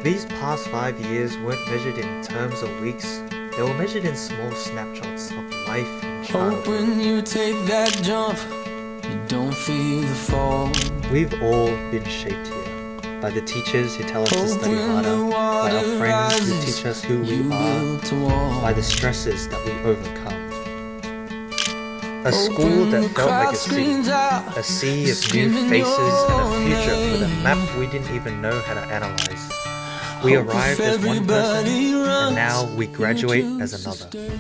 These past 5 years weren't measured in terms or weeks, they were measured in small snapshots of life in Hope childhood. when you take that jump, you don't feel the fall. We've all been shaped here by the teachers who tell us to Hope study when harder, the by our water friends who rises, teach us who we you are, built a wall. by the stresses that we overcome. A Hope school when that the felt like crowd a city, screams out, a sea of new screaming faces and a your future with a name. map we didn't even know how to analyze. We Hope if arrived as one person, everybody and runs, now we graduate you as just another. stay.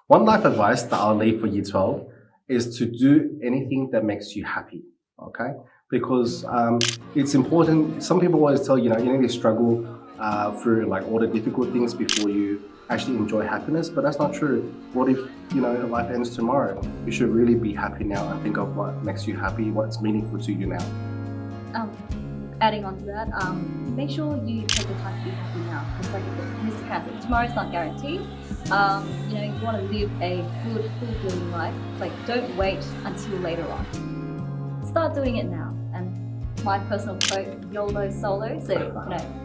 One life advice that I'll leave for year 12 is to do anything that makes you happy, okay? Because it's important. Some people always tell you need to struggle through like all the difficult things before you actually enjoy happiness, but that's not true. What if life ends tomorrow? You should really be happy now and think of what makes you happy, what's meaningful to you now. Adding on to that, make sure you take the time to be happy now. Because like Mr. Khan said, tomorrow's not guaranteed. You want to live a good, fulfilling life. Like, don't wait until later on. Start doing it now. And my personal quote, YOLO solo. So,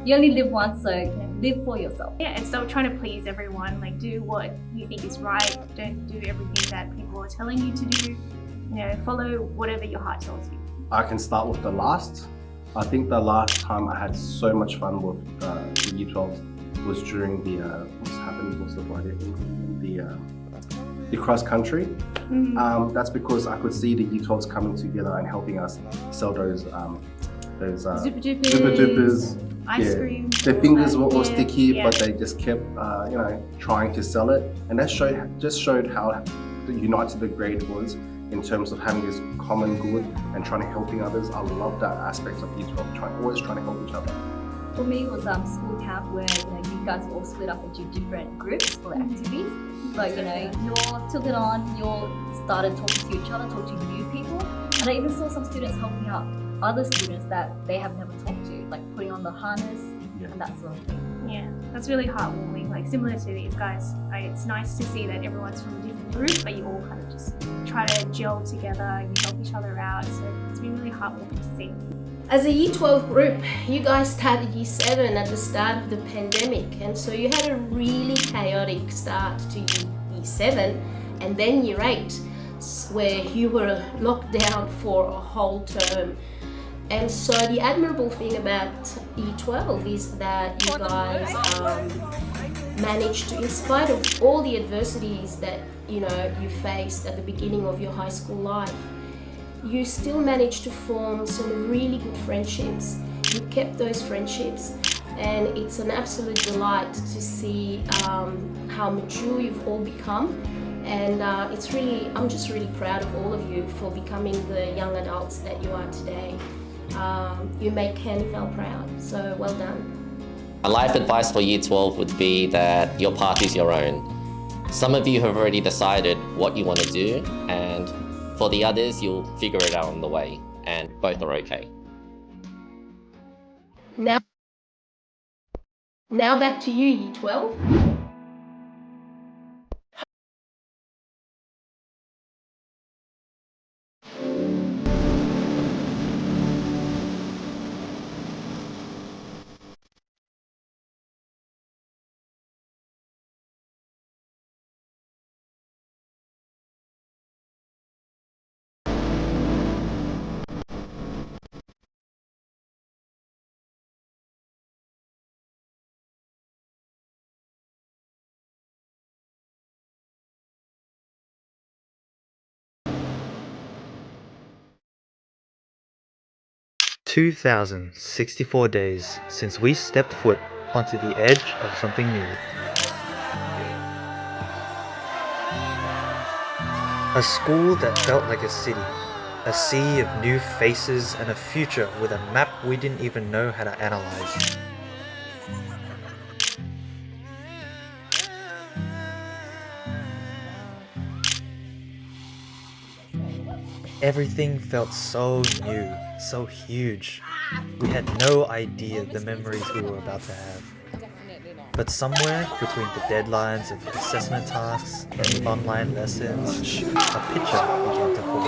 you only live once, so live for yourself. Yeah, and stop trying to please everyone. Like, do what you think is right. Don't do everything that people are telling you to do. Follow whatever your heart tells you. I can start with the last. I think the last time I had so much fun with the year 12 was during the the cross country. That's because I could see the year 12s coming together and helping us sell those Super Super Dupers. Ice cream. Their fingers were all Yeah, sticky, yeah. but they just kept trying to sell it, and that showed how united the grade was in terms of having this common good and trying to helping others. I love that aspect of year 12, always trying to help each other. For me, it was school camp where you guys were all split up into different groups for the activities. But you all took it on, you all started talking to each other, talking to new people, and I even saw some students helping out other students that they have never talked to, like putting on the harness and that sort of thing. Yeah, that's really heartwarming. Like, similar to these guys, it's nice to see that everyone's from a different group, but you all kind of just try to gel together, you help each other out. So it's been really heartwarming to see. As a Year 12 group, you guys started Year 7 at the start of the pandemic, and so you had a really chaotic start to Year 7 and then Year 8, where you were locked down for a whole term. And so the admirable thing about Year 12 is that you guys managed to, in spite of all the adversities that you faced at the beginning of your high school life, you still managed to form some really good friendships. You kept those friendships, and it's an absolute delight to see how mature you've all become. And I'm just really proud of all of you for becoming the young adults that you are today. You make Candyvale proud, so well done. My life advice for Year 12 would be that your path is your own. Some of you have already decided what you want to do, and for the others, you'll figure it out on the way, and both are okay. Now back to you, Year 12. "2,064 days since we stepped foot onto the edge of something new. A school that felt like a city, a sea of new faces and a future with a map we didn't even know how to analyze. Everything felt so new, so huge. We had no idea the memories we were about to have. But somewhere between the deadlines of assessment tasks and online lessons, a picture began to form.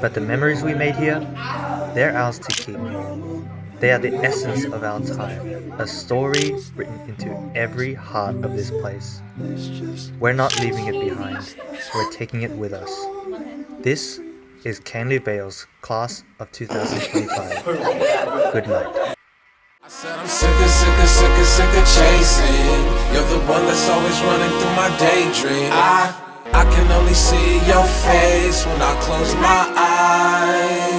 But the memories we made here, they're ours to keep. They are the essence of our time, a story written into every heart of this place. We're not leaving it behind, we're taking it with us. This is Canley Vale's Class of 2025. Good night. I said I'm sick of chasing. You're the one that's always running through my daydream. I can only see your face when I close my eyes.